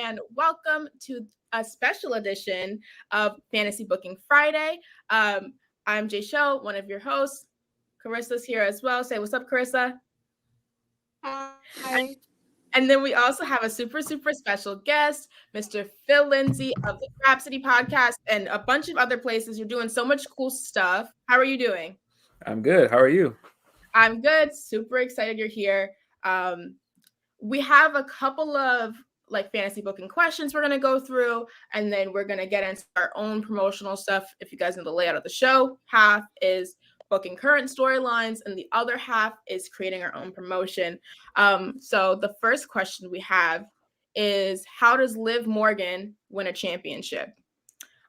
and welcome to a special edition of Fantasy Booking Friday. I'm Jaychele, one of your hosts. Carisa's here as well. Say what's up, Carisa. Hi. And then we also have a super special guest, Mr. Phil Lindsey of the Rhapsody podcast and a bunch of other places. You're doing so much cool stuff. How are you doing? I'm good. How are you? I'm good. Super excited you're here. We have a couple of fantasy booking questions we're going to go through, and then we're going to get into our own promotional stuff. If you guys know the layout of the show, half is booking current storylines and the other half is creating our own promotion. So the first question we have is, how does Liv Morgan win a championship?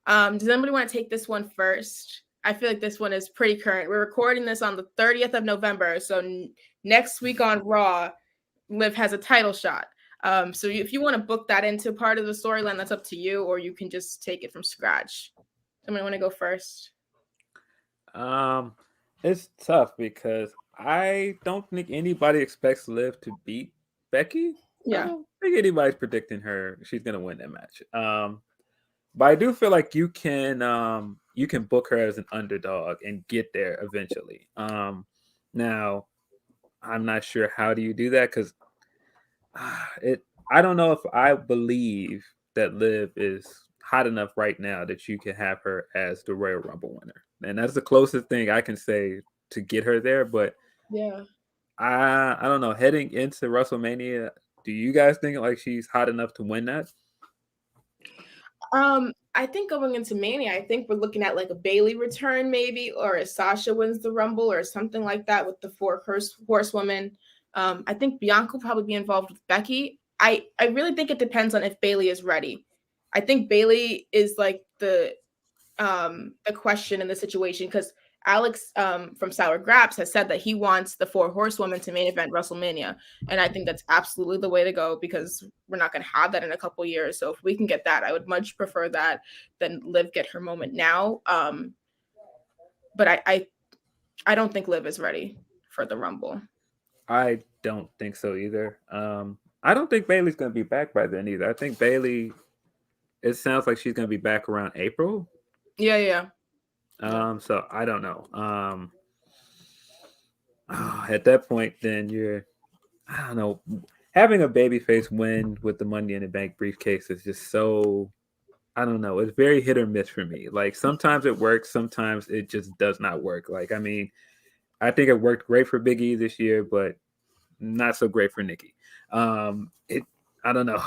Does anybody want to take this one first? I feel like this one is pretty current. We're recording this on the 30th of November, so next week on Raw, Liv has a title shot. So if you want to book that into part of the storyline, that's up to you, or you can just take it from scratch. Somebody want to go first? It's tough because I don't think anybody expects Liv to beat Becky. Yeah. I don't think anybody's predicting she's gonna win that match. But I do feel like you can book her as an underdog and get there eventually. Now I'm not sure how do you do that because I don't know if I believe that Liv is hot enough right now that you can have her as the Royal Rumble winner, and that's the closest thing I can say to get her there. But yeah, I don't know. Heading into WrestleMania, do you guys think like she's hot enough to win that? I think going into Mania, I think we're looking at like a Bayley return maybe, or a Sasha wins the Rumble or something like that with the four horsewomen. I think Bianca will probably be involved with Becky. I really think it depends on if Bayley is ready. I think Bayley is like the question in the situation because Alex from Sour Graps has said that he wants the four horsewomen to main event WrestleMania. And I think that's absolutely the way to go because we're not going to have that in a couple years. So if we can get that, I would much prefer that than Liv get her moment now. But I don't think Liv is ready for the Rumble. I don't think so either. I don't think Bayley's going to be back by then either. I think Bayley, it sounds like she's going to be back around April. Yeah. So I don't know. At that point, then I don't know. Having a babyface win with the Money in the Bank briefcase is just so, I don't know. It's very hit or miss for me. Like sometimes it works, sometimes it just does not work. Like, I mean, I think it worked great for Big E this year, but not so great for Nikki. I don't know.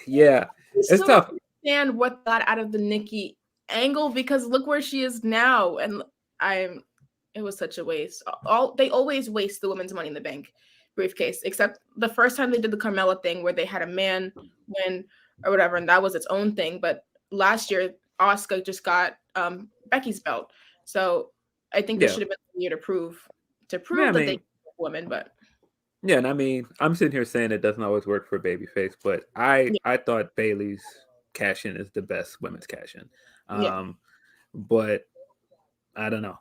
Yeah, it's tough. Understand what got out of the Nikki angle because look where she is now, and it was such a waste. They always waste the women's Money in the Bank briefcase, except the first time they did the Carmella thing where they had a man win or whatever, and that was its own thing. But last year, Asuka just got Becky's belt, so I think this should have been the year to prove that they women, but. Yeah, and I mean, I'm sitting here saying it doesn't always work for babyface, but I thought Bayley's cash-in is the best women's cash-in. But I don't know.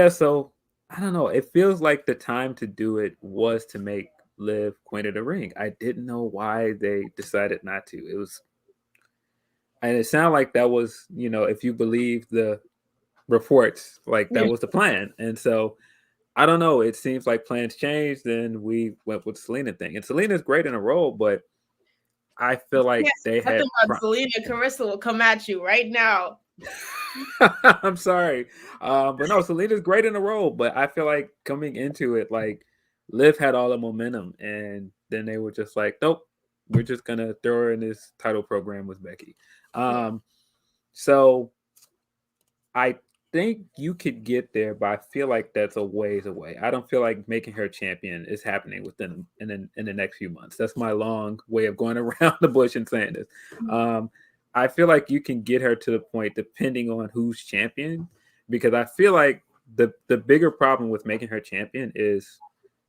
So I don't know. It feels like the time to do it was to make Liv Queen of the Ring. I didn't know why they decided not to. And it sounded like that was, if you believe the reports, like that was the plan. And so I don't know. It seems like plans changed, and we went with Selena thing. And Selena's great in a role, but I feel like they had. Selena, Carisa will come at you right now. I'm sorry, but no, Selena's great in a role, but I feel like coming into it, like Liv had all the momentum, and then they were just like, nope, we're just gonna throw her in this title program with Becky. So I think you could get there, but I feel like that's a ways away. I don't feel like making her champion is happening within in the next few months. That's my long way of going around the bush and saying this. I feel like you can get her to the point depending on who's champion, because I feel like the bigger problem with making her champion is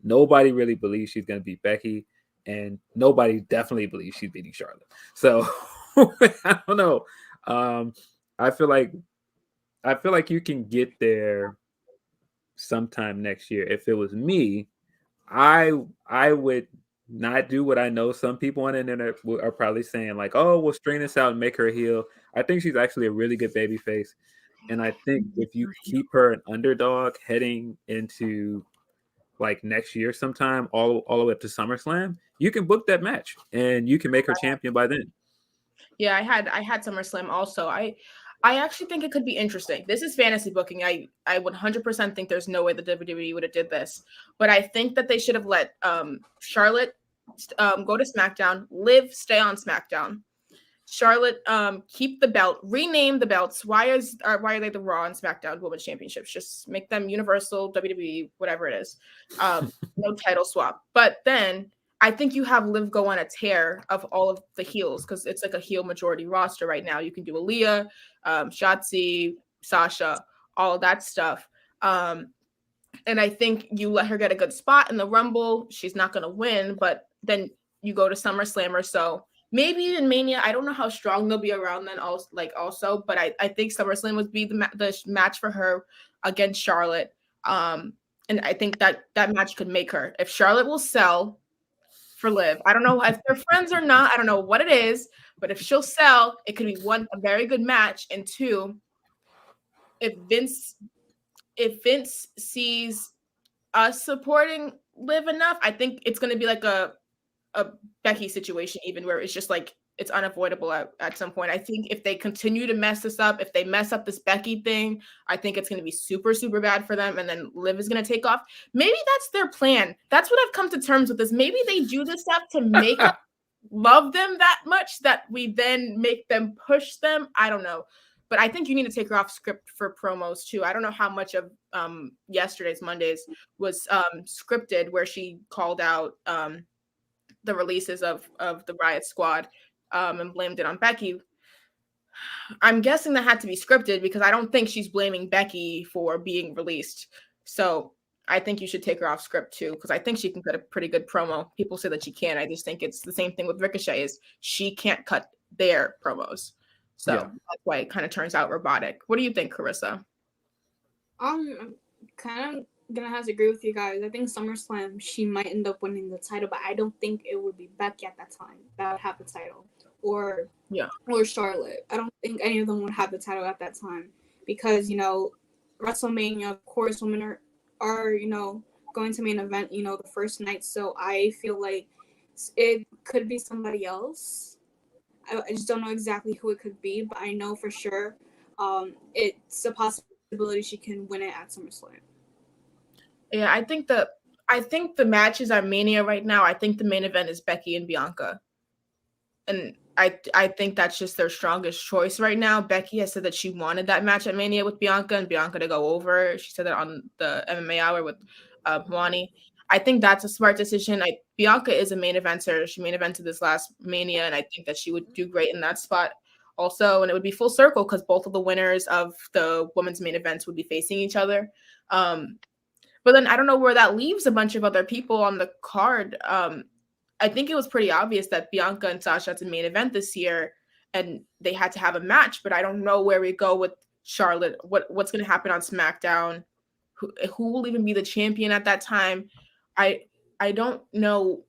nobody really believes she's going to beat Becky, and nobody definitely believes she's beating Charlotte. So I don't know. I feel like you can get there sometime next year. If it was me, I would not do what I know some people on the internet are probably saying, like, oh, we'll strain this out and make her heel. I think she's actually a really good baby face. And I think if you keep her an underdog heading into like next year sometime, all the way up to SummerSlam, you can book that match and you can make her champion by then. Yeah, I had SummerSlam also. I actually think it could be interesting. This is fantasy booking. I would 100% think there's no way the WWE would have did this, but I think that they should have let Charlotte go to SmackDown, Liv stay on SmackDown. Charlotte, keep the belt, rename the belts. Why are they the Raw and SmackDown Women's Championships? Just make them Universal, WWE, whatever it is. No title swap. But then I think you have Liv go on a tear of all of the heels because it's like a heel majority roster right now. You can do Aaliyah, Shotzi, Sasha, all of that stuff. And I think you let her get a good spot in the Rumble. She's not going to win, but then you go to SummerSlam or so. Maybe in Mania, I don't know how strong they'll be around then. Also, but I think SummerSlam would be the match for her against Charlotte. And I think that match could make her. If Charlotte will sell for Liv, I don't know if they're friends or not. I don't know what it is, but if she'll sell, it could be one, a very good match, and two, if Vince sees us supporting Liv enough, I think it's going to be like a Becky situation, even where it's just like it's unavoidable at some point. I think if they continue to mess this up, if they mess up this Becky thing, I think it's going to be super, super bad for them. And then Liv is going to take off. Maybe that's their plan. That's what I've come to terms with. Is maybe they do this stuff to make us love them that much that we then make them push them. I don't know. But I think you need to take her off script for promos too. I don't know how much of Monday's was scripted, where she called out the releases of the Riot Squad and blamed it on Becky. I'm guessing that had to be scripted because I don't think she's blaming Becky for being released. So I think you should take her off script too, because I think she can cut a pretty good promo. People say that she can. I just think it's the same thing with Ricochet, is she can't cut their promos. So that's why it kind of turns out robotic. What do you think, Carissa? I'm kind of gonna have to agree with you guys. I think SummerSlam she might end up winning the title, but I don't think it would be Becky at that time that would have the title, or Charlotte. I don't think any of them would have the title at that time because WrestleMania, of course, women are going to main event the first night. So I feel like it could be somebody else. I just don't know exactly who it could be, but I know for sure it's a possibility she can win it at SummerSlam. Yeah, I think the matches are Mania right now. I think the main event is Becky and Bianca. And I think that's just their strongest choice right now. Becky has said that she wanted that match at Mania with Bianca and Bianca to go over. She said that on the MMA Hour with Wani. I think that's a smart decision. Bianca is a main eventer. She main evented this last Mania, and I think that she would do great in that spot also. And it would be full circle because both of the winners of the women's main events would be facing each other. But then I don't know where that leaves a bunch of other people on the card. I think it was pretty obvious that Bianca and Sasha had a main event this year, and they had to have a match. But I don't know where we go with Charlotte. What's going to happen on SmackDown? Who will even be the champion at that time? I don't know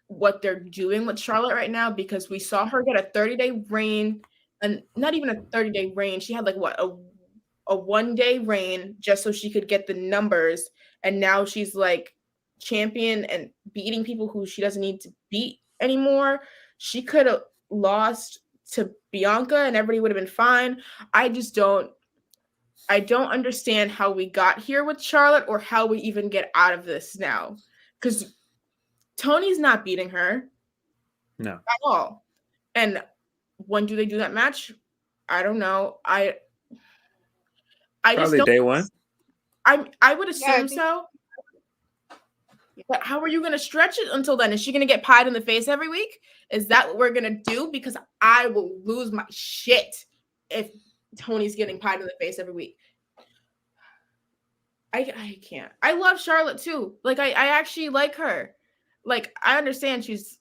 what they're doing with Charlotte right now, because we saw her get a 30-day reign, and not even a 30-day reign. She had like a 1-day reign just so she could get the numbers, and now she's like champion and beating people who she doesn't need to beat anymore. She could have lost to Bianca and everybody would have been fine. I don't understand how we got here with Charlotte, or how we even get out of this now, because Tony's not beating her. No. At all. And when do they do that match? I don't know. I Probably just don't. Day one. I would assume so. But how are you going to stretch it until then? Is she going to get pied in the face every week? Is that what we're going to do? Because I will lose my shit if Tony's getting pied in the face every week. I can't. I love Charlotte too. Like I actually like her. Like I understand she's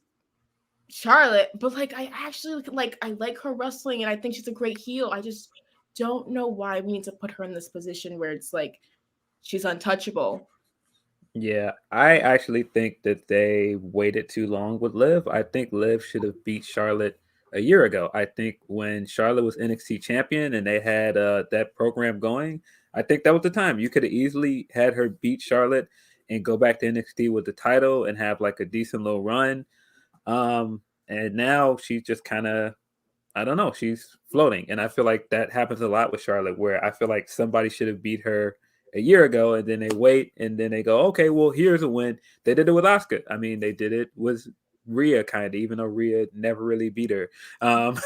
Charlotte, but like I actually I like her wrestling, and I think she's a great heel. I just don't know why we need to put her in this position where it's like she's untouchable. Yeah, I actually think that they waited too long with Liv. I think Liv should have beat Charlotte a year ago. I think when Charlotte was NXT champion and they had that program going, I think that was the time. You could have easily had her beat Charlotte and go back to NXT with the title and have like a decent little run. And now she's just kind of, I don't know, she's floating. And I feel like that happens a lot with Charlotte, where I feel like somebody should have beat her a year ago, and then they wait, and then they go, okay, well, here's a win. They did it with Asuka. I mean, they did it with Rhea, kind of, even though Rhea never really beat her. Um,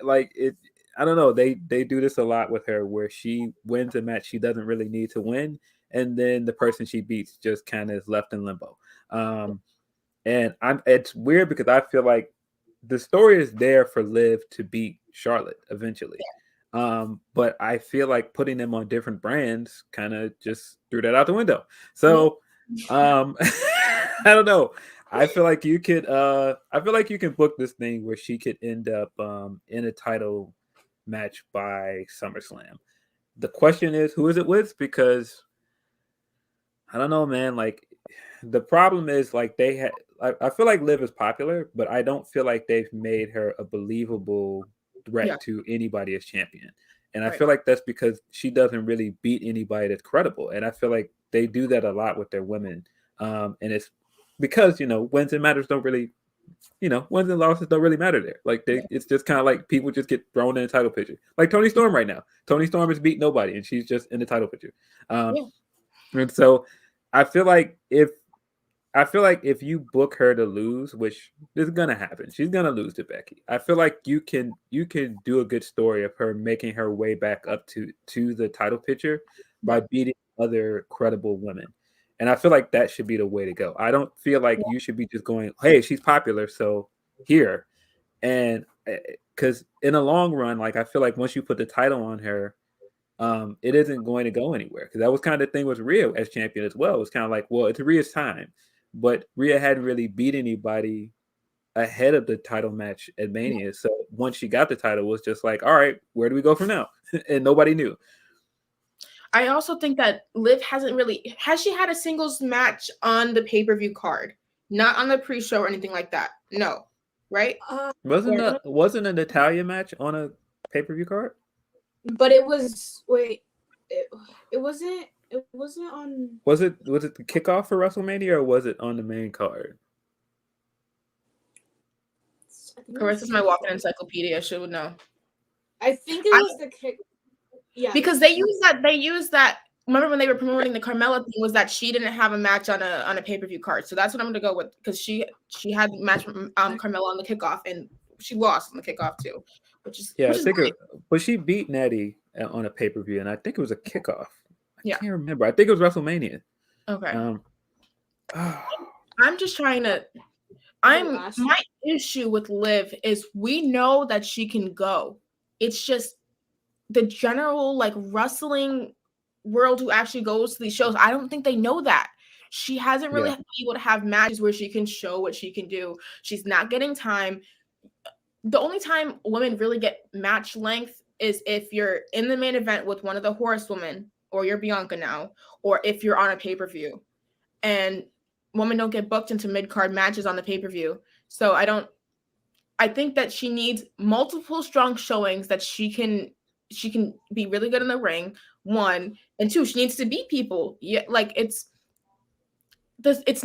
like it, I don't know. They do this a lot with her, where she wins a match she doesn't really need to win, and then the person she beats just kind of is left in limbo. And it's weird because I feel like the story is there for Liv to beat Charlotte eventually. But I feel like putting them on different brands kind of just threw that out the window. So I don't know. I feel like you could book this thing where she could end up in a title match by SummerSlam. The question is, who is it with? Because I don't know, man. Like, the problem is, like, they had. I feel like Liv is popular, but I don't feel like they've made her a believable threat to anybody as champion. And I feel like that's because she doesn't really beat anybody that's credible. And I feel like they do that a lot with their women. And it's because, wins and matters don't really, wins and losses don't really matter there. Like, it's just kind of like people just get thrown in a title picture. Like Toni Storm right now. Toni Storm has beat nobody, and she's just in the title picture. And so I feel like if you book her to lose, which is gonna happen, she's gonna lose to Becky. I feel like you can do a good story of her making her way back up to the title picture by beating other credible women. And I feel like that should be the way to go. I don't feel like you should be just going, hey, she's popular, so here. And because in the long run, like, I feel like once you put the title on her, it isn't going to go anywhere. Because that was kind of the thing with Rhea as champion as well. It was kind of like, well, it's Rhea's time. But Rhea hadn't really beat anybody ahead of the title match at Mania. So once she got the title, it was just like, all right, where do we go from now? And nobody knew. I also think that Liv has she had a singles match on the pay-per-view card? Not on the pre-show or anything like that. No. Right? Wasn't a Natalia match on a pay-per-view card? But it was it wasn't on. Was it the kickoff for WrestleMania, or was it on the main card? Carisa's my walking encyclopedia. She would know. I think it was the kick. Yeah. Because they used that. Remember when they were promoting the Carmella thing, was that she didn't have a match on a pay-per-view card. So that's what I'm going to go with, because she had the match Carmella on the kickoff, and she lost on the kickoff too. But she beat Natty on a pay-per-view, and I think it was a kickoff. I can't remember. I think it was WrestleMania. Okay. I'm just trying to. My issue with Liv is we know that she can go. It's just the general wrestling world who actually goes to these shows. I don't think they know that. She hasn't really been able to have matches where she can show what she can do. She's not getting time. The only time women really get match length is if you're in the main event with one of the horsewomen, or you're Bianca now, or if you're on a pay-per-view. And women don't get booked into mid-card matches on the pay-per-view. So I think that she needs multiple strong showings that she can be really good in the ring, 1, and 2, she needs to beat people. It's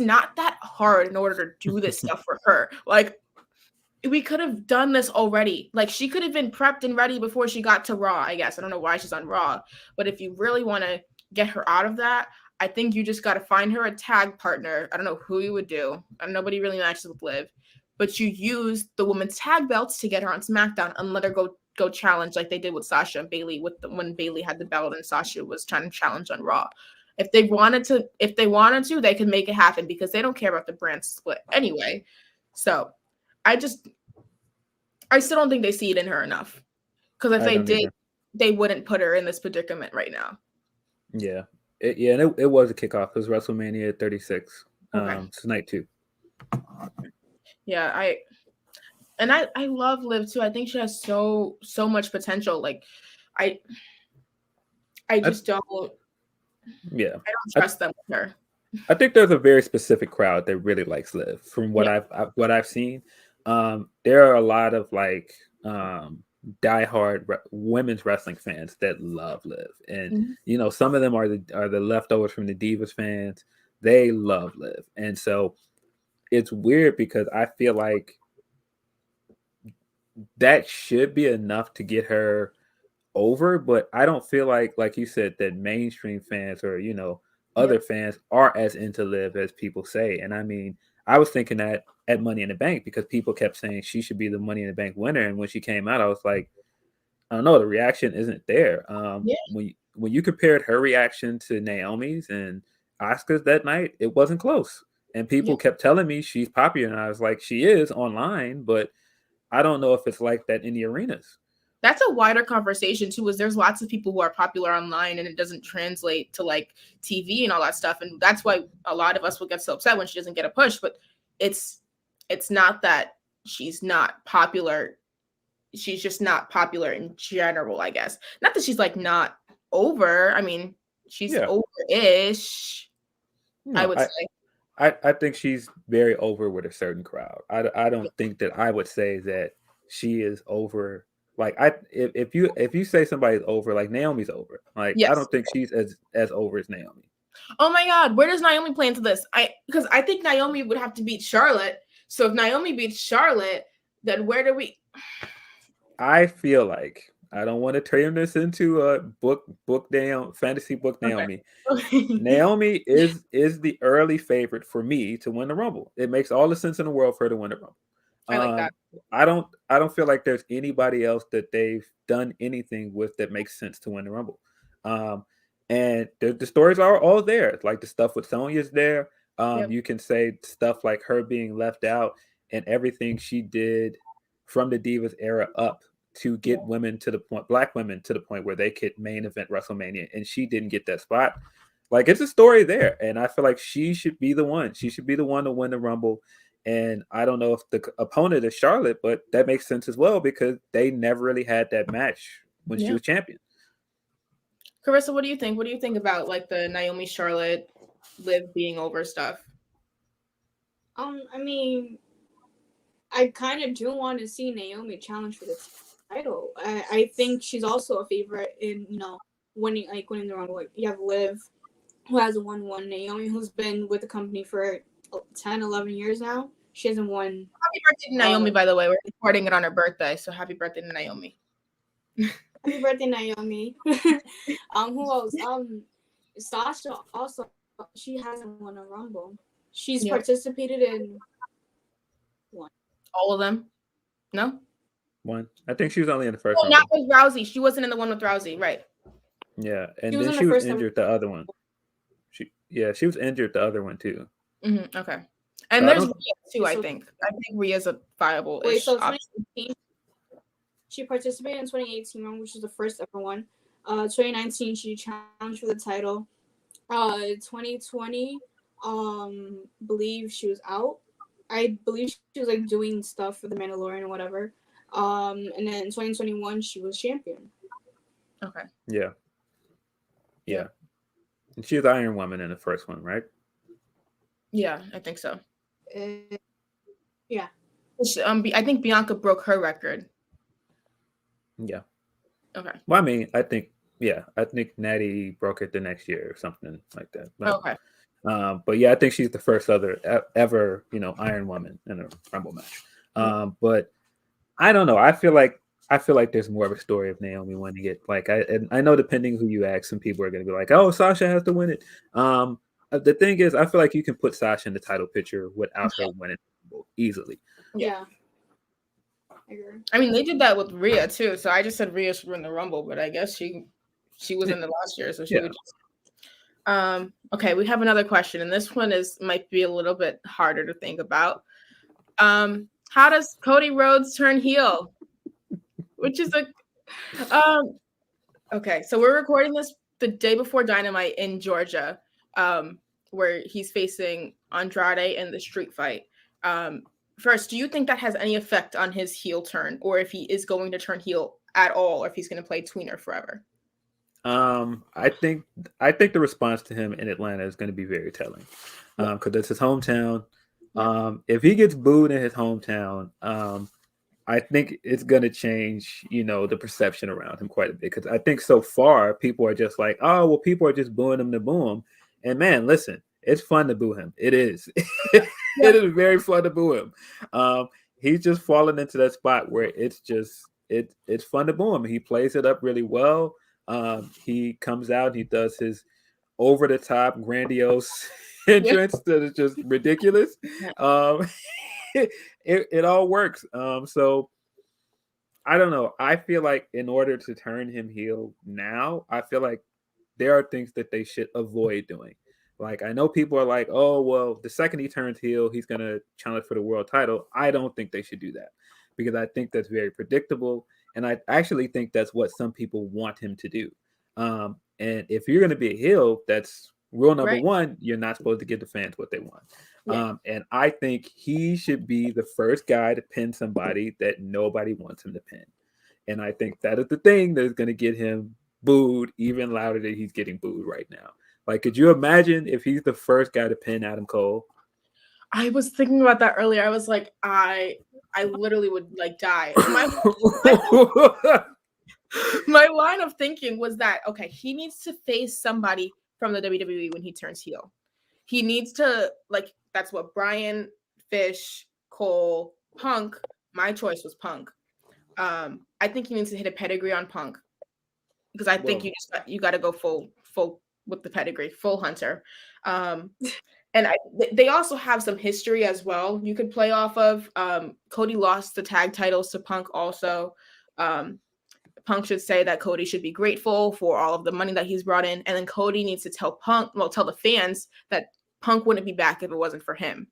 not that hard in order to do this stuff for her. We could have done this already. She could have been prepped and ready before she got to Raw, I guess. I don't know why she's on Raw. But if you really want to get her out of that, I think you just got to find her a tag partner. I don't know who you would do. Nobody really matches with Liv. But you use the women's tag belts to get her on SmackDown and let her go challenge like they did with Sasha and Bayley when Bayley had the belt and Sasha was trying to challenge on Raw. If they wanted to, they could make it happen, because they don't care about the brand split anyway. So I still don't think they see it in her enough. Because if they did, they wouldn't put her in this predicament right now. Yeah. It was a kickoff. It was WrestleMania 36. It's night 2. Yeah, I love Liv too. I think she has so much potential. I just don't. Yeah. I don't trust them with her. I think there's a very specific crowd that really likes Liv. From what Yeah. I've seen, there are a lot of like diehard women's wrestling fans that love Liv, and some of them are the leftovers from the Divas fans. They love Liv, and so it's weird because I feel like that should be enough to get her over, but I don't feel like you said, that mainstream fans or other fans are as into Liv as people say. And I mean, I was thinking that at Money in the Bank because people kept saying she should be the Money in the Bank winner, and when she came out, I was like, I don't know, the reaction isn't there. When you compared her reaction to Naomi's and Asuka's that night, it wasn't close, and people kept telling me she's popular, and I was like, she is online, but I don't know if it's like that in the arenas. That's a wider conversation too, is there's lots of people who are popular online and it doesn't translate to like TV and all that stuff. And that's why a lot of us will get so upset when she doesn't get a push. But it's not that she's not popular. She's just not popular in general, I guess. Not that she's like not over. I mean, she's over-ish, I would say. I think she's very over with a certain crowd. I don't think that I would say that she is over. Like if you say somebody's over, like Naomi's over. Like I don't think she's as over as Naomi. Oh my God, where does Naomi play into this? Because I think Naomi would have to beat Charlotte. So if Naomi beats Charlotte, then where do we? I feel like, I don't want to turn this into a fantasy book Naomi. Okay. Naomi is the early favorite for me to win the Rumble. It makes all the sense in the world for her to win the Rumble. I like that. I don't feel like there's anybody else that they've done anything with that makes sense to win the Rumble. And the stories are all there. Like the stuff with Sonya's there. You can say stuff like her being left out and everything she did from the Divas era up to get black women to the point where they could main event WrestleMania, and she didn't get that spot. Like, it's a story there, and I feel like she should be the one. She should be the one to win the Rumble. And I don't know if the opponent is Charlotte, but that makes sense as well because they never really had that match when she was champion. Carisa, what do you think? What do you think about like the Naomi Charlotte Liv being over stuff? I mean, I kind of do want to see Naomi challenge for the title. I think she's also a favorite in winning the Rumble. Like, you have Liv, who hasn't won one. Naomi, who's been with the company for 10, 11 years now. She hasn't won. Happy birthday to Naomi, by the way. We're recording it on her birthday, so happy birthday to Naomi. Happy birthday, Naomi. Who else? Sasha also, she hasn't won a Rumble. She's participated in one. All of them? No? One. I think she was only in the first one. Not with Rousey. She wasn't in the one with Rousey, right? Yeah, and then she was injured the other one. She was injured the other one too. Mm-hmm. Okay. And there's Rhea too, I think. I think Rhea's a viable Wait, so 2018, she participated in 2018 one, which was the first ever one. 2019, she challenged for the title. 2020, believe she was out. I believe she was like doing stuff for the Mandalorian or whatever. And then in 2021, she was champion. Okay. Yeah. And she was Iron Woman in the first one, right? Yeah, I think so. Yeah. I think Bianca broke her record. Yeah. Okay. Well, I mean, I think Natty broke it the next year or something like that. But, okay. But yeah, I think she's the first ever, Iron Woman in a Rumble match. But I don't know. I feel like there's more of a story of Naomi winning it. Like I know, depending who you ask, some people are going to be like, "Oh, Sasha has to win it." The thing is, I feel like you can put Sasha in the title picture without her winning easily. Yeah. I mean, they did that with Rhea too. So I just said Rhea should win the Rumble, but I guess she was in the last year, so she would just. Okay, we have another question, and this one might be a little bit harder to think about. How does Cody Rhodes turn heel? Which is okay, so we're recording this the day before Dynamite in Georgia, where he's facing Andrade in the street fight. First, do you think that has any effect on his heel turn, or if he is going to turn heel at all, or if he's going to play tweener forever? I think the response to him in Atlanta is going to be very telling, because it's his hometown. If he gets booed in his hometown, I think it's going to change, the perception around him quite a bit. Because I think so far people are just like, oh, well, people are just booing him to boo him. And man, listen, it's fun to boo him. It is. It is very fun to boo him. He's just fallen into that spot where it's fun to boo him. He plays it up really well. He comes out, he does his over the top, grandiose entrance that is just ridiculous. It all works. So I don't know. I feel like in order to turn him heel now, I feel like there are things that they should avoid doing. Like, I know people are like, oh, well, the second he turns heel, he's going to challenge for the world title. I don't think they should do that, because I think that's very predictable. And I actually think that's what some people want him to do. And if you're going to be a heel, that's rule number one. You're not supposed to give the fans what they want. And I think he should be the first guy to pin somebody that nobody wants him to pin. And I think that is the thing that is going to get him booed even louder than he's getting booed right now. Like, could you imagine if he's the first guy to pin Adam Cole? I was thinking about that earlier. I was like, I literally would like die. My line of thinking was that, okay, he needs to face somebody from the WWE when he turns heel. He needs to, like, that's what Bryan, Fish, Cole, Punk. My choice was Punk. I think he needs to hit a pedigree on Punk, because I think you got to go full with the pedigree, full Hunter. And they also have some history as well you could play off of. Cody lost the tag titles to Punk also. Punk should say that Cody should be grateful for all of the money that he's brought in. And then Cody needs to tell the fans that Punk wouldn't be back if it wasn't for him.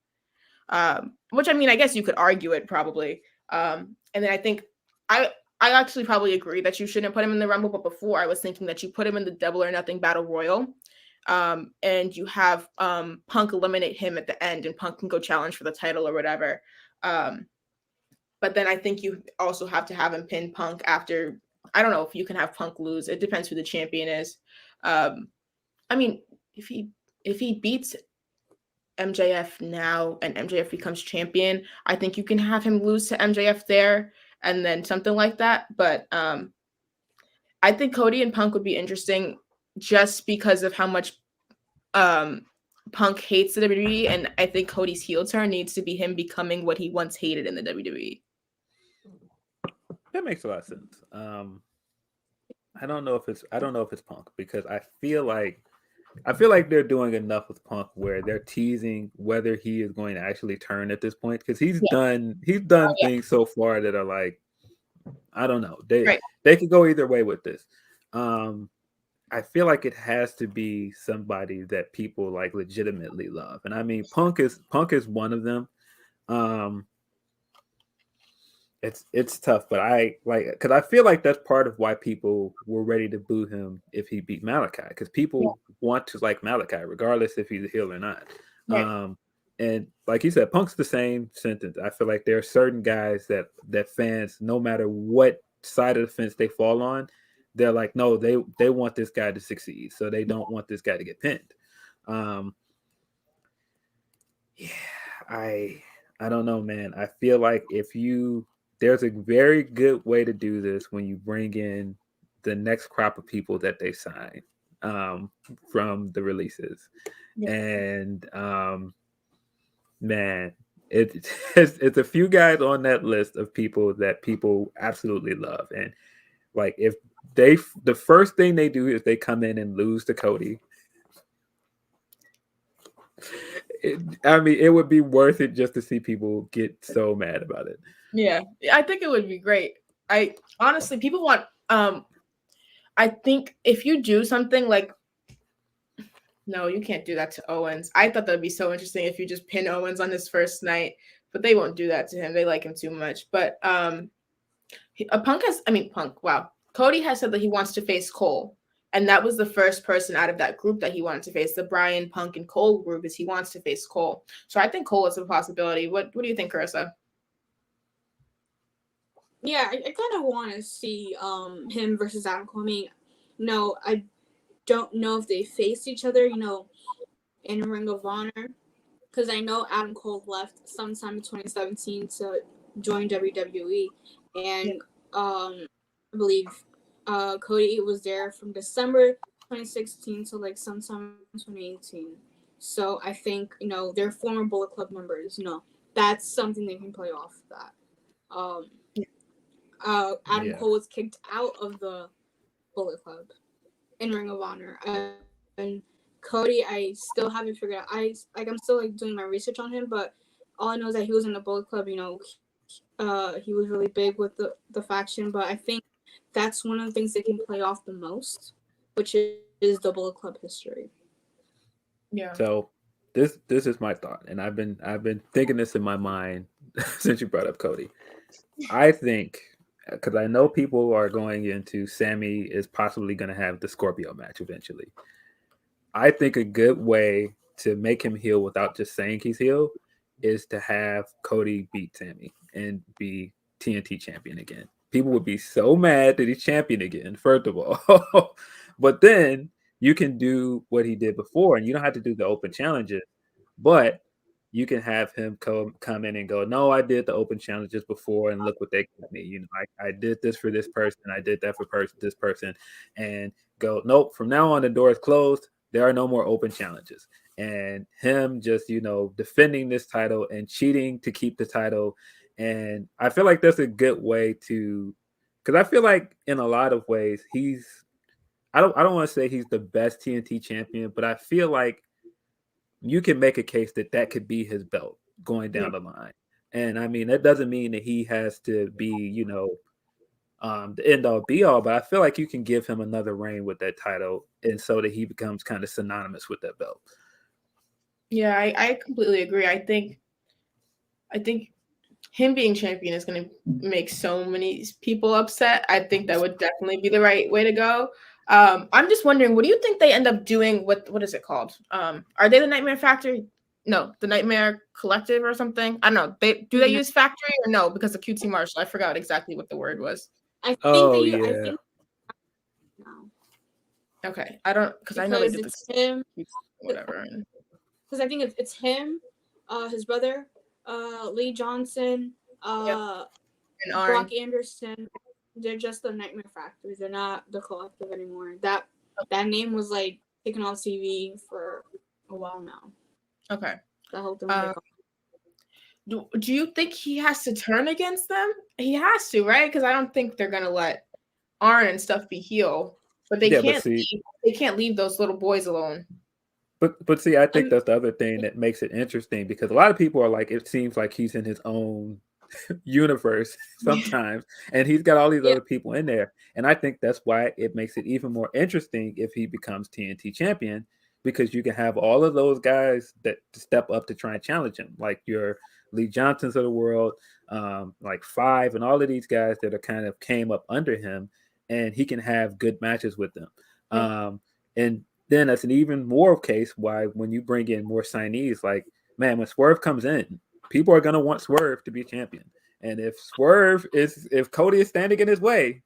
Which, I mean, I guess you could argue it probably. And then I think I actually probably agree that you shouldn't put him in the Rumble. But before, I was thinking that you put him in the Double or Nothing Battle Royal. And you have Punk eliminate him at the end, and Punk can go challenge for the title or whatever. But then I think you also have to have him pin Punk after. I don't know if you can have Punk lose. It depends who the champion is. I mean, if he beats MJF now and MJF becomes champion, I think you can have him lose to MJF there and then something like that. But I think Cody and Punk would be interesting just because of how much Punk hates the WWE, and I think Cody's heel turn needs to be him becoming what he once hated in the WWE. That makes a lot of sense. I don't know if it's Punk, because I feel like they're doing enough with Punk where they're teasing whether he is going to actually turn at this point, because he's done things so far that are like, I don't know. They could go either way with this. I feel like it has to be somebody that people like legitimately love. And I mean, Punk is one of them. It's tough, but because I feel like that's part of why people were ready to boo him if he beat Malachi, because people want to like Malachi regardless if he's a heel or not. Right. And like you said, Punk's the same sentence. I feel like there are certain guys that fans, no matter what side of the fence they fall on, they're like, no, they want this guy to succeed, so they don't want this guy to get pinned. I don't know, man. I feel like there's a very good way to do this when you bring in the next crop of people that they sign from the releases. And man, it's a few guys on that list of people that people absolutely love. And like, if the first thing they do is they come in and lose to Cody, it would be worth it just to see people get so mad about it. Yeah, I think it would be great. I honestly, people want. I think if you do something like, no, you can't do that to Owens. I thought that'd be so interesting if you just pin Owens on his first night, but they won't do that to him. They like him too much. But Cody has said that he wants to face Cole, and that was the first person out of that group that he wanted to face. The Bryan, Punk, and Cole group is he wants to face Cole. So I think Cole is a possibility. What do you think, Carisa? Yeah, I kind of want to see him versus Adam Cole. I mean, No, I don't know if they faced each other, in Ring of Honor. Because I know Adam Cole left sometime in 2017 to join WWE. And I believe Cody was there from December 2016 to like sometime in 2018. So I think, they're former Bullet Club members. That's something they can play off that. Adam Cole was kicked out of the Bullet Club in Ring of Honor. And Cody, I still haven't figured out. I'm still like doing my research on him, but all I know is that he was in the Bullet Club. He was really big with the faction. But I think that's one of the things they can play off the most, which is the Bullet Club history. Yeah. So this is my thought, and I've been thinking this in my mind since you brought up Cody. I think, because I know people are going into Sammy is possibly going to have the Scorpio match eventually. I think a good way to make him heel without just saying he's heel is to have Cody beat Sammy and be TNT champion again. People would be so mad that he's champion again, first of all. But then you can do what he did before, and you don't have to do the open challenges, but you can have him come in and go, no, I did the open challenges before, and look what they got me. I did this for this person, I did that for this person, and go, nope, from now on the door is closed. There are no more open challenges. And him just, defending this title and cheating to keep the title. And I feel like that's a good way to, because I feel like in a lot of ways, I don't want to say he's the best TNT champion, but I feel like you can make a case that could be his belt going down the line. And I mean, that doesn't mean that he has to be, the end all be all, but I feel like you can give him another reign with that title, and so that he becomes kind of synonymous with that belt. Yeah, I completely agree. I think him being champion is going to make so many people upset. I think that would definitely be the right way to go. I'm just wondering, what do you think they end up doing with, what is it called? Are they the Nightmare Factory? No, the Nightmare Collective or something. I don't know. They use Factory or no? Because of QT Marshall, I forgot exactly what the word was. I think no. Okay, I don't, because I know they did it's him. Whatever. Because I think it's him, his brother, Lee Johnson, and Brock Anderson. They're just the Nightmare Factory. They're not the Collective anymore. That name was like taken off TV for a while now. Okay. The whole thing. Do you think he has to turn against them? He has to, right? Because I don't think they're gonna let Arn and stuff be heel, but they can't. They can't leave those little boys alone. But see, I think that's the other thing that makes it interesting, because a lot of people are like, it seems like he's in his own universe sometimes, and he's got all these other people in there, and I think that's why it makes it even more interesting if he becomes TNT champion, because you can have all of those guys that step up to try and challenge him, like your Lee Johnsons of the world, like Five, and all of these guys that are kind of came up under him, and he can have good matches with them. And then that's an even more case why when you bring in more signees, like, man, when Swerve comes in, people are going to want Swerve to be champion. And if Cody is standing in his way,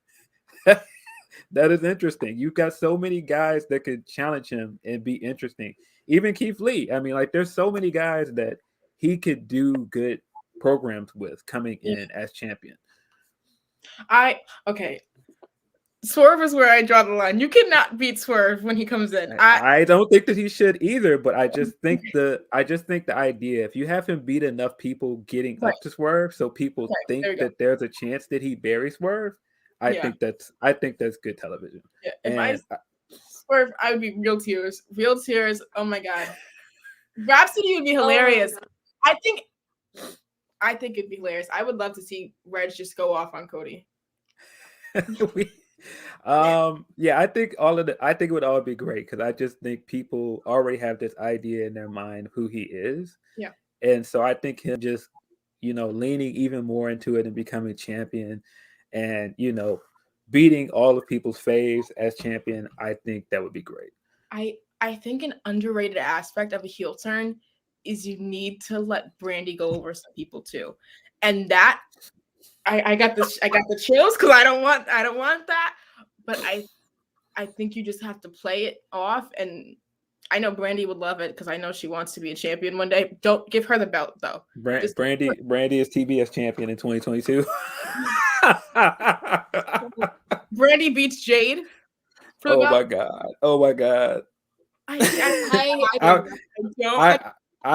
that is interesting. You've got so many guys that could challenge him and be interesting. Even Keith Lee. I mean, like, there's so many guys that he could do good programs with coming in as champion. Okay. Swerve is where I draw the line. You cannot beat Swerve when he comes in. I don't think that he should either, but I just think the idea, if you have him beat enough people getting up to Swerve, so people think that there's a chance that he buries Swerve, I think that's good television. Yeah, if Swerve, I would be real tears. Real tears. Oh my god. Rhapsody would be hilarious. I think it'd be hilarious. I would love to see Reg just go off on Cody. I think it would all be great, because I just think people already have this idea in their mind of who he is. Yeah. And so I think him just, leaning even more into it and becoming champion and, beating all of people's faves as champion, I think that would be great. I think an underrated aspect of a heel turn is you need to let Brandy go over some people too. And that I got the chills, because I don't want that. But I think you just have to play it off. And I know Brandy would love it because I know she wants to be a champion one day. Don't give her the belt though. Brandy is TBS champion in 2022. Brandy beats Jade. Oh my god! Oh my god! I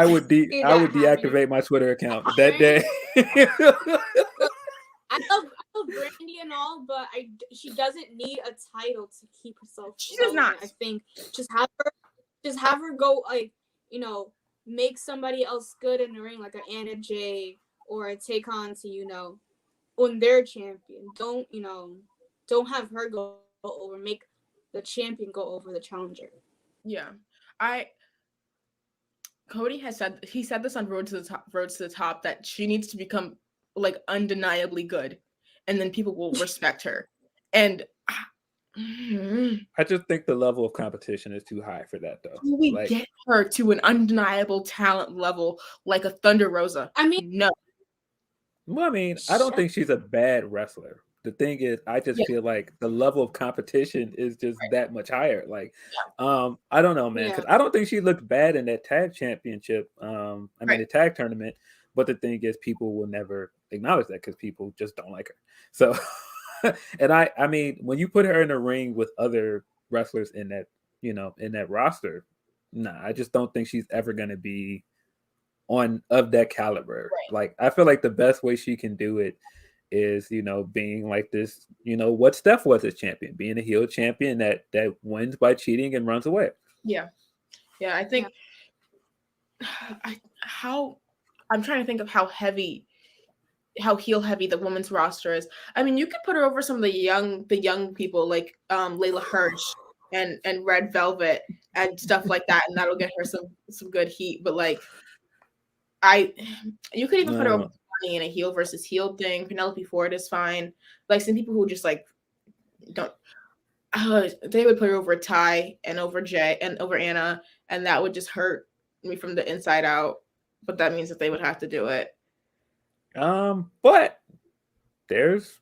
would deactivate my Twitter account that day. I love Brandy and all, but she doesn't need a title to keep herself. She does not. I think just have her go, like, you know, make somebody else good in the ring, like an Anna Jay or a Take On to, you know, when they're champion. Don't have her go over, make the champion go over the challenger. Yeah. Cody has said this on Road to the Top that she needs to become like undeniably good, and then people will respect her. And I just think the level of competition is too high for that, though. We get her to an undeniable talent level like a Thunder Rosa. I mean, no. Well, I mean, I don't think she's a bad wrestler. The thing is, I just feel like the level of competition is just that much higher. Like, I don't know, man, because I don't think she looked bad in that tag championship. I mean, the tag tournament. But the thing is, people will never acknowledge that because people just don't like her. So, and I mean, when you put her in a ring with other wrestlers in that, you know, in that roster, I just don't think she's ever going to be of that caliber. Right. Like, I feel like the best way she can do it is, you know, being like this, you know, what Steph was as champion, being a heel champion that wins by cheating and runs away. Yeah. I think I'm trying to think of how heel heavy the women's roster is. I mean, you could put her over some of the young people like Layla Hirsch and Red Velvet and stuff like that, and that'll get her some good heat. But like, you could even put her over in a heel versus heel thing. Penelope Ford is fine. Like some people who just like don't. They would put her over Ty and over Jay and over Anna, and that would just hurt me from the inside out. But that means that they would have to do it. But there's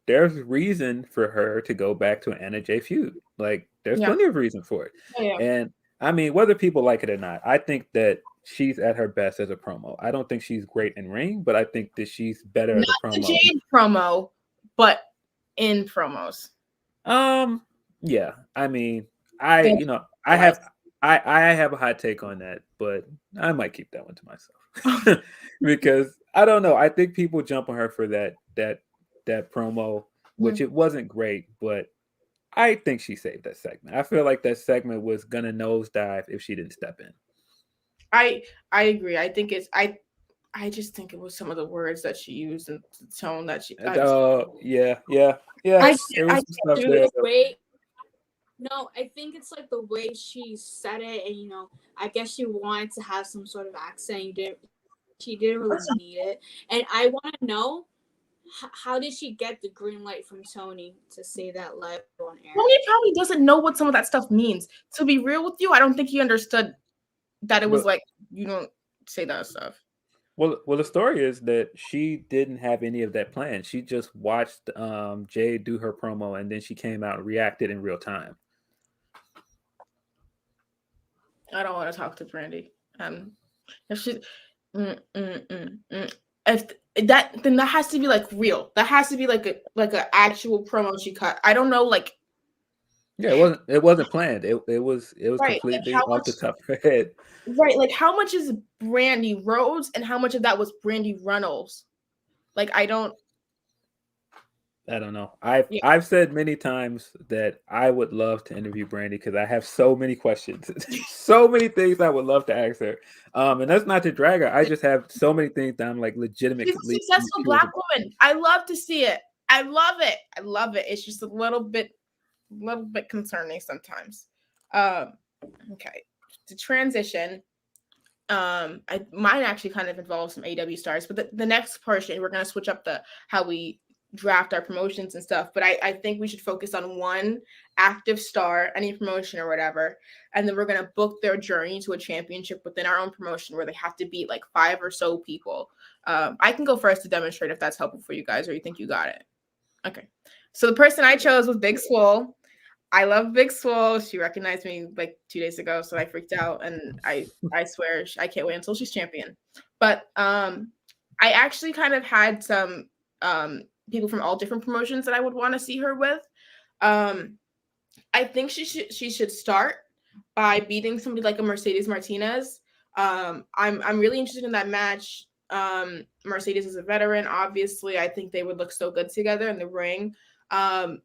reason for her to go back to an Anna Jay feud. Like, there's plenty of reason for it. Yeah. And I mean, whether people like it or not, I think that she's at her best as a promo. I don't think she's great in ring, but I think that she's better as a promo. Not the Jade promo, but in promos. Yeah. I mean, I have a hot take on that, but I might keep that one to myself because I don't know. I think people jump on her for that promo, which it wasn't great, but I think she saved that segment. I feel like that segment was gonna nosedive if she didn't step in. I agree. I think I just think it was some of the words that she used and the tone that she. Yeah. No, I think it's like the way she said it, and, you know, I guess she wanted to have some sort of accent. She didn't really need it, and I want to know how did she get the green light from Tony to say that live on air? Tony probably doesn't know what some of that stuff means. To be real with you, I don't think he understood that it was like, you don't say that stuff. Well, the story is that she didn't have any of that planned. She just watched Jay do her promo, and then she came out and reacted in real time. I don't want to talk to Brandy. If she, if that, then that has to be like real. That has to be like a actual promo she cut. I don't know, like. Yeah, it wasn't planned. It was right, completely like off the top of her head. Right, like how much is Brandy Rhodes and how much of that was Brandy Runnels? Like I don't know. I've said many times that I would love to interview Brandy because I have so many questions, so many things I would love to ask her. And that's not to drag her. I just have so many things that I'm like legitimately. She's a successful Black woman. I love to see it. I love it. It's just a little bit concerning sometimes. Okay, to transition. Mine actually kind of involves some AW stars, but the next portion we're gonna switch up how we draft our promotions and stuff, but I think we should focus on one active star, any promotion or whatever, and then we're going to book their journey to a championship within our own promotion where they have to beat like 5 or so people. I can go first to demonstrate if that's helpful for you guys, or you think you got it. Okay, so the person I chose was Big Swole. I love Big Swole. She recognized me like 2 days ago, so I freaked out, and I swear I can't wait until she's champion. But I actually kind of had some people from all different promotions that I would want to see her with. I think she should start by beating somebody like a Mercedes Martinez. I'm really interested in that match. Mercedes is a veteran, obviously. I think they would look so good together in the ring. I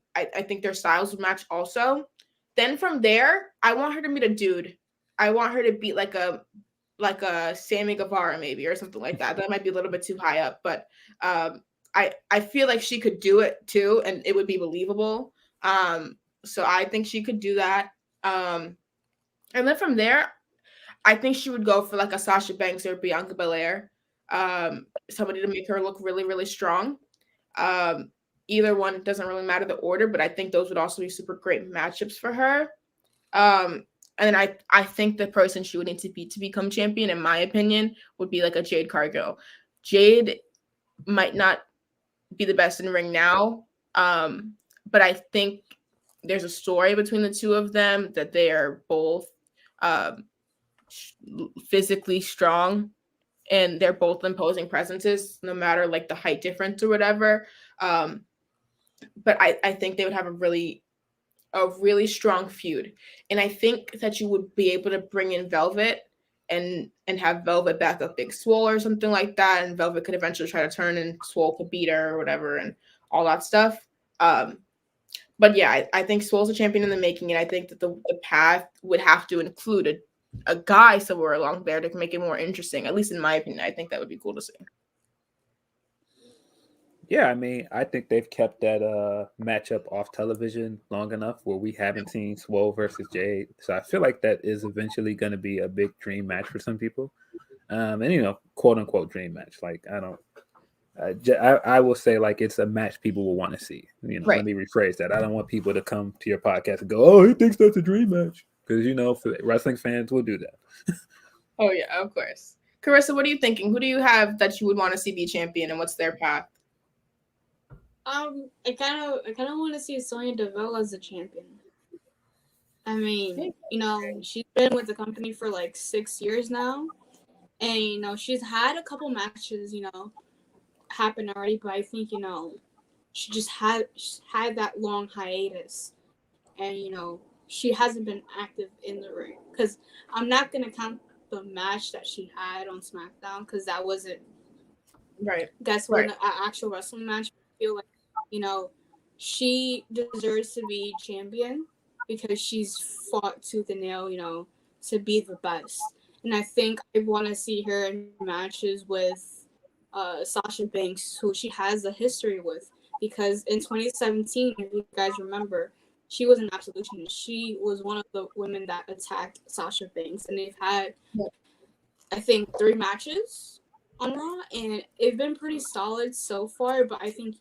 think their styles would match also. Then from there, I want her to meet a dude. I want her to beat like a Sammy Guevara maybe, or something like that. That might be a little bit too high up, but I feel like she could do it too, and it would be believable. So I think she could do that. And then from there, I think she would go for like a Sasha Banks or Bianca Belair. Somebody to make her look really, really strong. Either one doesn't really matter the order, but I think those would also be super great matchups for her. And then I think the person she would need to beat to become champion, in my opinion, would be like a Jade Cargill. Jade might not be the best in the ring now, but I think there's a story between the two of them that they are both physically strong, and they're both imposing presences, no matter like the height difference or whatever. But I think they would have a really strong feud, and I think that you would be able to bring in Velvet and have Velvet back up Big Swole or something like that, and Velvet could eventually try to turn, and Swole could beat her or whatever, and all that stuff. But yeah, I think Swole's a champion in the making, and I think that the path would have to include a guy somewhere along there to make it more interesting. At least in my opinion, I think that would be cool to see. Yeah, I mean, I think they've kept that matchup off television long enough where we haven't seen Swole versus Jade. So I feel like that is eventually going to be a big dream match for some people. And, quote unquote dream match. Like, I will say like it's a match people will want to see. Right. Let me rephrase that. I don't want people to come to your podcast and go, "Oh, he thinks that's a dream match," because wrestling fans will do that. Oh yeah, of course. Carissa, what are you thinking? Who do you have that you would want to see be champion, and what's their path? I kind of want to see Sonya Deville as a champion. I mean, she's been with the company for like 6 years now, and she's had a couple matches, happen already, but I think she just had that long hiatus, and she hasn't been active in the ring. Because I'm not gonna count the match that she had on SmackDown, because that wasn't right. That's when an actual wrestling match. I feel like she deserves to be champion because she's fought tooth and nail, to be the best. And I think I want to see her in matches with Sasha Banks, who she has a history with, because in 2017, if you guys remember, she was an absolutionist. She was one of the women that attacked Sasha Banks, and they've had, I think, 3 matches on Raw, and it's been pretty solid so far. But I think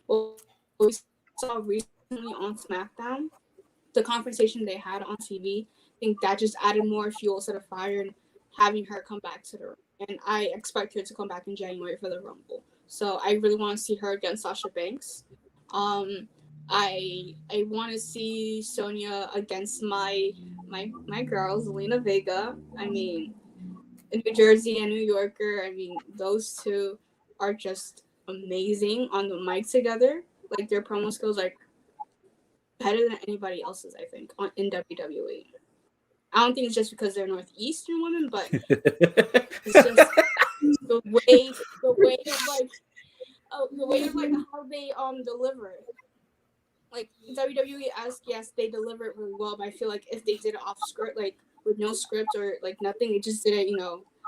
what we saw recently on SmackDown, the confrontation they had on TV, I think that just added more fuel to the fire and having her come back to the ring. And I expect her to come back in January for the Rumble. So I really want to see her against Sasha Banks. I want to see Sonya against my girls, Zelina Vega. I mean, New Jersey and New Yorker. I mean, those two are just amazing on the mic together. Like, their promo skills are better than anybody else's, I think, in WWE. I don't think it's just because they're Northeastern women, but it's just the way of how they deliver it. Like, WWE, yes, they deliver it really well, but I feel like if they did it off script, like with no script or like nothing, it just did it,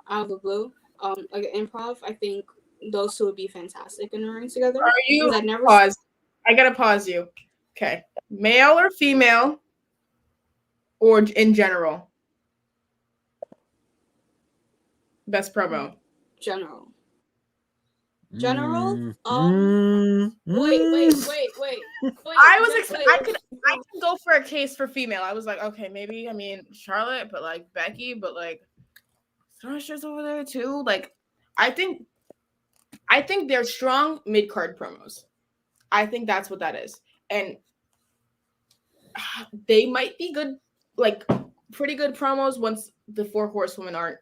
out of the blue, like an improv, I think those two would be fantastic in the ring together. Are you? Pause. I gotta pause you. Okay, male or female, or in general? Best promo. General. Wait. I can go for a case for female. I was like, okay, maybe, I mean, Charlotte, but like Becky, but like Sasha's over there too. Like, I think they're strong mid-card promos. I think that's what that is. And they might be good, like pretty good promos once the 4 horsewomen aren't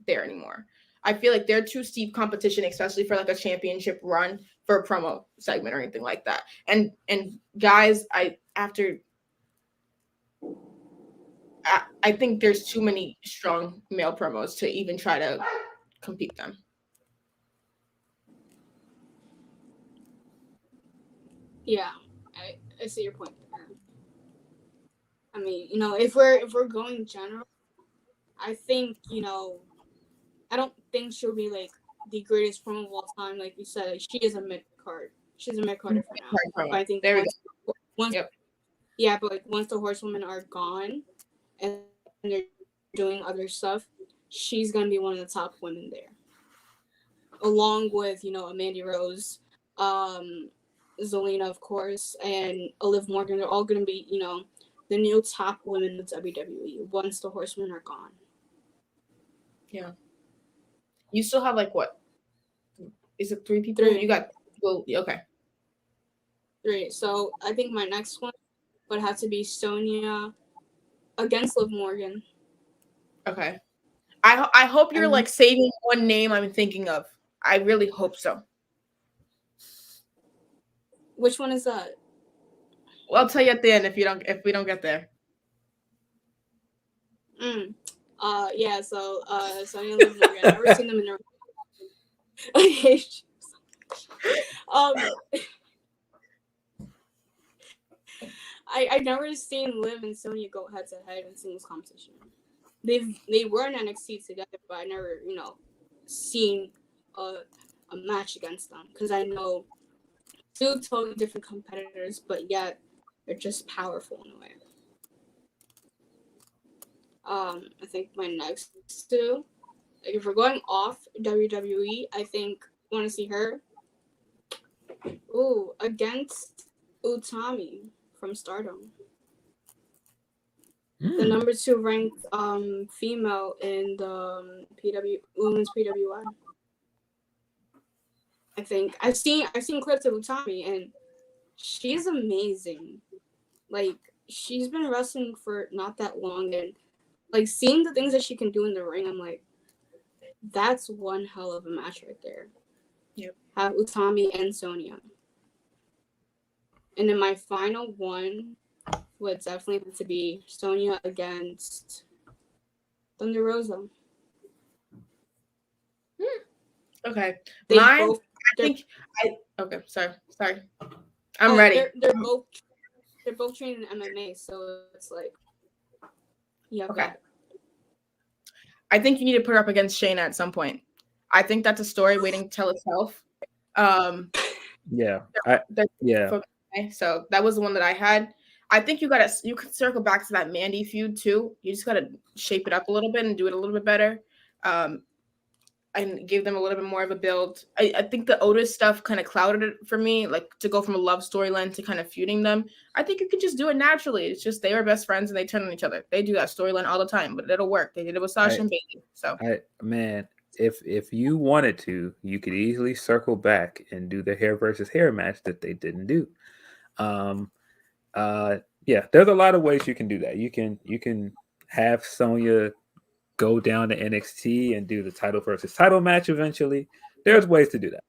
there anymore. I feel like they're too steep competition, especially for like a championship run for a promo segment or anything like that. And guys, I think there's too many strong male promos to even try to compete them. Yeah, I see your point there. I mean, if we're going general, I think, I don't think she'll be like the greatest promo of all time. Like you said, like, she is a mid card. She's a mid carder for now. But I think once but like once the horsewomen are gone and they're doing other stuff, she's gonna be one of the top women there. Along with, Mandy Rose, Zelina, of course, and Liv Morgan. They're all gonna be, the new top women of WWE once the horsewomen are gone. Yeah. You still have like what? Is it 3 people? 3. You got okay. 3. So I think my next one would have to be Sonya against Liv Morgan. Okay. I hope you're like saving one name I'm thinking of. I really hope so. Which one is that? Well, I'll tell you at the end if we don't get there. Yeah, so Sonya and Liv Morgan. I've never seen them in their I've never seen Liv and Sonya go head to head in singles competition. They were in NXT together, but I never, seen a match against them because I know 2 totally different competitors, but yet they're just powerful in a way. I think my next 2, like if we're going off WWE, I think I want to see her. Against Utami from Stardom. The number 2 ranked female in the women's PWI. I think I've seen clips of Utami and she's amazing. Like she's been wrestling for not that long and like seeing the things that she can do in the ring, I'm like, that's one hell of a match right there. Yep. Have Utami and Sonya. And then my final one would definitely have to be Sonya against Thunder Rosa. Okay. Okay, sorry. I'm ready. They're both trained in MMA, so it's like okay. I think you need to put her up against Shayna at some point. I think that's a story waiting to tell itself. So that was the one that I had. I think you could circle back to that Mandy feud too. You just gotta shape it up a little bit and do it a little bit better. And give them a little bit more of a build. I think the Otis stuff kind of clouded it for me, like to go from a love storyline to kind of feuding them. I think you could just do it naturally. It's just they were best friends and they turn on each other. They do that storyline all the time, but it'll work. They did it with Sasha and Bayley. So, if you wanted to, you could easily circle back and do the hair versus hair match that they didn't do. There's a lot of ways you can do that. You can have Sonya go down to NXT and do the title versus title match eventually. There's ways to do that.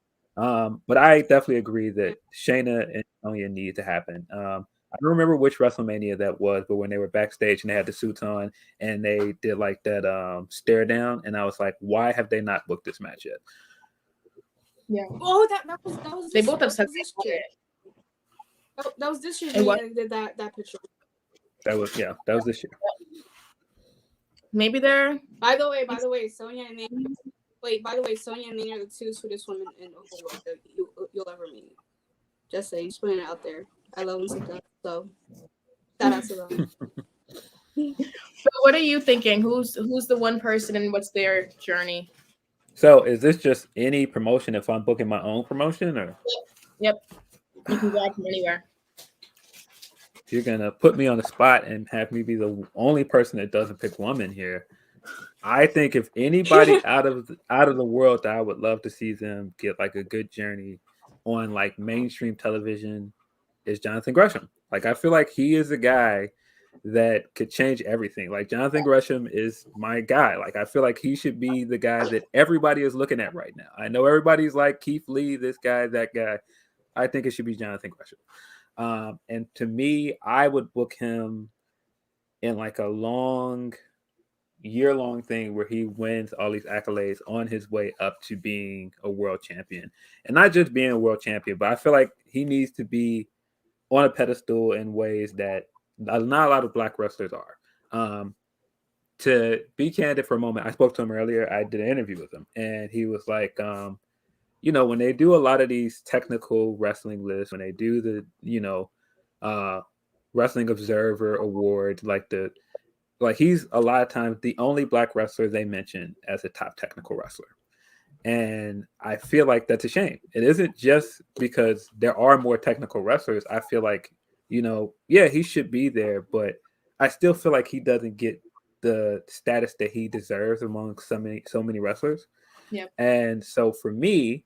But I definitely agree that Shayna and Sonya need to happen. I don't remember which WrestleMania that was, but when they were backstage and they had the suits on and they did like that stare down, and I was like, why have they not booked this match yet? Yeah. Oh, that was they both have said this year. That was this year. They did that picture. That was this year. Maybe they're. By the way, Sonya and Mandy. Sonya and Mandy are the 2 sweetest women in the whole world that you'll ever meet. Just saying, just putting it out there. I love them to death. So shout out to them. So what are you thinking? Who's the one person and what's their journey? So is this just any promotion if I'm booking my own promotion or? Yep. You can grab from anywhere. You're gonna put me on the spot and have me be the only person that doesn't pick woman here. I think if anybody out of the world that I would love to see them get like a good journey on like mainstream television is Jonathan Gresham. Like, I feel like he is a guy that could change everything. Like, Jonathan Gresham is my guy. Like, I feel like he should be the guy that everybody is looking at right now. I know everybody's like Keith Lee, this guy, that guy. I think it should be Jonathan Gresham. And to me, I would book him in like a year-long thing where he wins all these accolades on his way up to being a world champion. And not just being a world champion, but I feel like he needs to be on a pedestal in ways that not a lot of black wrestlers are. To be candid for a moment, I spoke to him earlier. I did an interview with him, and he was like, when they do a lot of these technical wrestling lists, when they do the, Wrestling Observer Award, he's a lot of times the only black wrestler they mention as a top technical wrestler. And I feel like that's a shame. It isn't just because there are more technical wrestlers. I feel like, he should be there, but I still feel like he doesn't get the status that he deserves among so many wrestlers. Yeah. And so for me,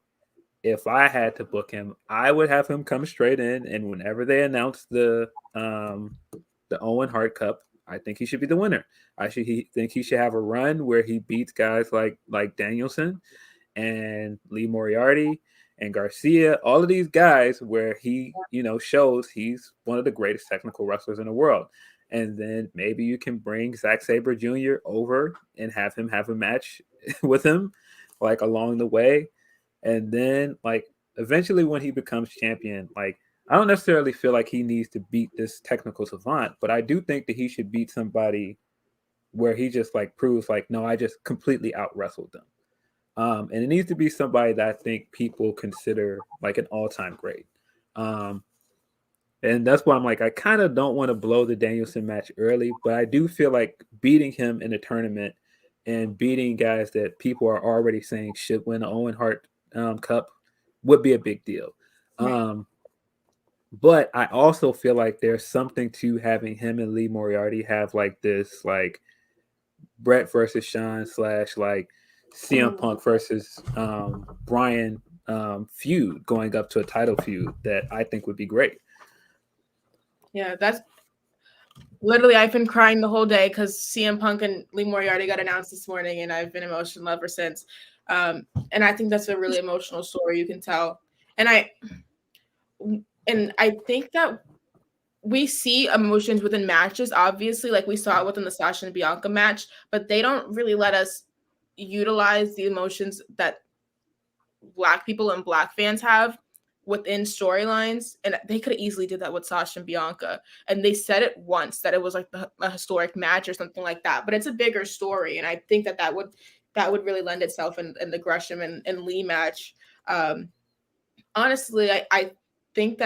if I had to book him, I would have him come straight in, and whenever they announce the Owen Hart Cup, I think he should be the winner. Think he should have a run where he beats guys like Danielson and Lee Moriarty and Garcia, all of these guys where he, shows he's one of the greatest technical wrestlers in the world. And then maybe you can bring Zack Sabre Jr. over and have him have a match with him, like, along the way. And then, like, eventually when he becomes champion, like, I don't necessarily feel like he needs to beat this technical savant, but I do think that he should beat somebody where he just, like, proves, like, no, I just completely out-wrestled them. And it needs to be somebody that I think people consider, like, an all-time great. And that's why I'm like, I kind of don't want to blow the Danielson match early, but I do feel like beating him in a tournament and beating guys that people are already saying should win the Owen Hart Cup would be a big deal. But I also feel like there's something to having him and Lee Moriarty have, like, this, like, Brett versus Sean / like CM Punk versus Brian feud going up to a title feud that I think would be great. Yeah, that's literally, I've been crying the whole day because CM Punk and Lee Moriarty got announced this morning, and I've been emotional ever since. And I think that's a really emotional story, you can tell. And I think that we see emotions within matches, obviously, like we saw it within the Sasha and Bianca match, but they don't really let us utilize the emotions that Black people and Black fans have within storylines. And they could have easily did that with Sasha and Bianca. And they said it once that it was like a historic match or something like that, but it's a bigger story. And I think that would really lend itself in the Gresham and Lee match. Honestly, I think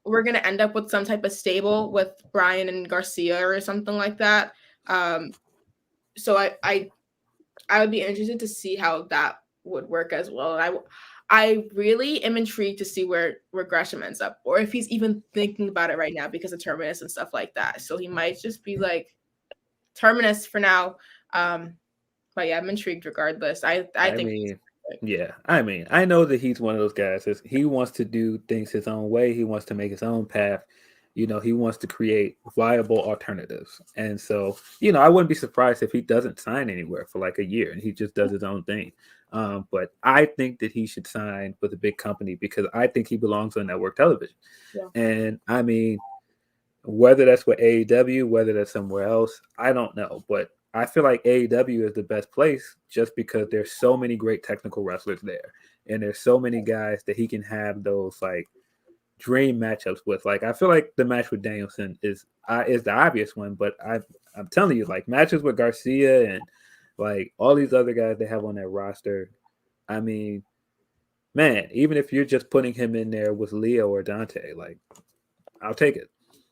we're going to end up with some type of stable with Brian and Garcia or something like that. So I would be interested to see how that would work as well. I really am intrigued to see where Gresham ends up, or if he's even thinking about it right now because of Terminus and stuff like that. So he might just be like Terminus for now. But yeah, I'm intrigued regardless. I think. Yeah, I mean, I know that he's one of those guys. He wants to do things his own way. He wants to make his own path. He wants to create viable alternatives. And so, I wouldn't be surprised if he doesn't sign anywhere for like a year and he just does his own thing. But I think that he should sign with a big company because I think he belongs on network television. Yeah. And I mean, whether that's with AEW, whether that's somewhere else, I don't know. But I feel like AEW is the best place just because there's so many great technical wrestlers there. And there's so many guys that he can have those, like, dream matchups with. Like, I feel like the match with Danielson is the obvious one, but I'm telling you, like, matches with Garcia and, like, all these other guys they have on their roster, I mean, man, even if you're just putting him in there with Leo or Dante, like, I'll take it.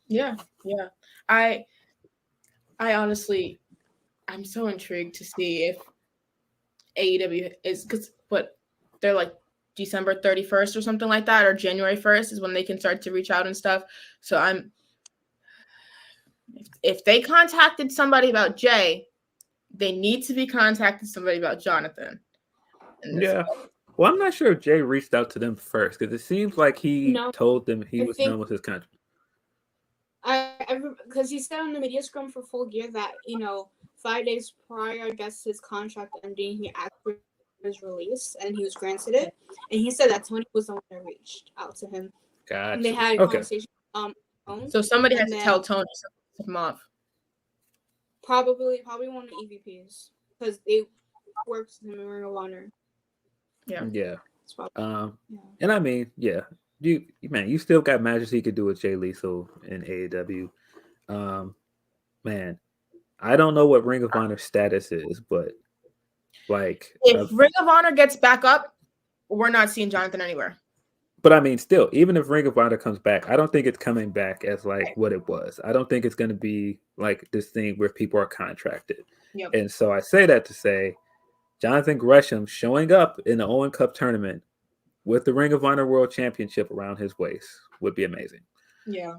Yeah. I honestly, I'm so intrigued to see if AEW is but they're like December 31st or something like that, or January 1st is when they can start to reach out and stuff. So if they contacted somebody about Jay, they need to be contacting somebody about Jonathan. Yeah. Well, I'm not sure if Jay reached out to them first because it seems like he told them he was done with his contract. Because he said on the media scrum for Full Gear that 5 days prior, I guess, his contract ending, he asked for his release and he was granted it. And he said that Tony was the one that reached out to him. Gotcha. And they had a conversation. So somebody has to tell Tony to him off. Probably one of the EVPs because they worked with him in Ring of Honor. Yeah. And I mean, you still got matches he could do with Jay Lethal in AEW. Man, I don't know what Ring of Honor status is, but like if Ring of Honor gets back up, we're not seeing Jonathan anywhere. But I mean, still, even if Ring of Honor comes back, I don't think it's coming back as like what it was. I don't think it's going to be like this thing where people are contracted. Yep. And so I say that to say Jonathan Gresham showing up in the Owen Cup tournament with the Ring of Honor World Championship around his waist would be amazing. Yeah.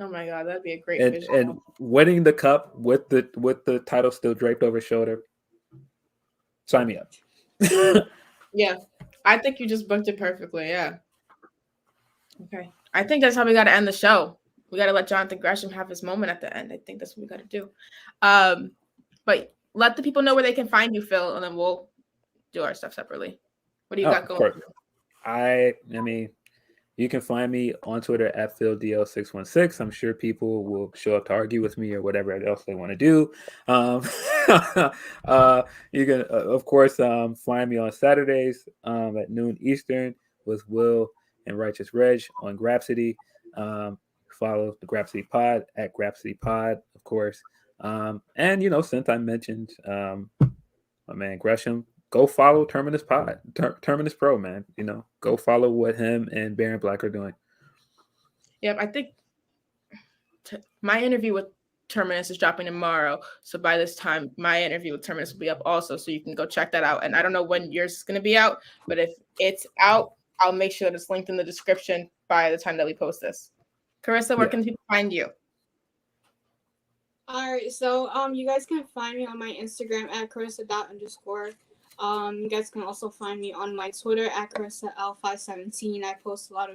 Oh my God, that'd be a great visual. And winning the cup with the title still draped over his shoulder. Sign me up. Yeah. I think you just booked it perfectly. Yeah. Okay. I think that's how we got to end the show. We got to let Jonathan Gresham have his moment at the end. I think that's what we got to do. But let the people know where they can find you, Phil, and then we'll do our stuff separately. What do you got going? I mean, you can find me on Twitter at PhilDL616. I'm sure people will show up to argue with me or whatever else they want to do. You can, of course, find me on Saturdays at noon Eastern with Will and Righteous Reg on Grapsity. Follow the Grapsity Pod at Grapsity Pod, of course. And, since I mentioned my man Gresham, go follow Terminus Pod, Terminus Pro, man. Go follow what him and Baron Black are doing. Yep, I think my interview with Terminus is dropping tomorrow. So by this time, my interview with Terminus will be up also. So you can go check that out. And I don't know when yours is going to be out, but if it's out, I'll make sure that it's linked in the description by the time that we post this. Carisa, where can people find you? All right, so you guys can find me on my Instagram at Carisa._. You guys can also find me on my Twitter at CarisaL517. I post a lot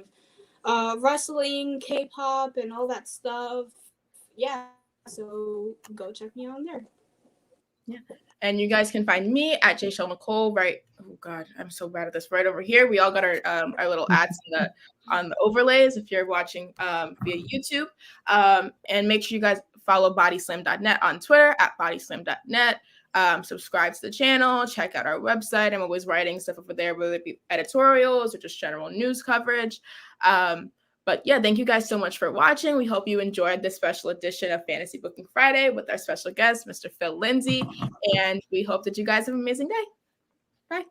of wrestling, K-pop, and all that stuff. Yeah, so go check me on there. Yeah, and you guys can find me at Jaychele Nicole. Right? Oh God, I'm so bad at this. Right over here, we all got our little ads on the overlays. If you're watching via YouTube, and make sure you guys follow bodyslam.net on Twitter at bodyslam.net. Subscribe to the channel, check out our website. I'm always writing stuff over there, whether it be editorials or just general news coverage. But yeah, thank you guys so much for watching. We hope you enjoyed this special edition of Fantasy Booking Friday with our special guest, Mr. Phil Lindsey. And we hope that you guys have an amazing day. Bye.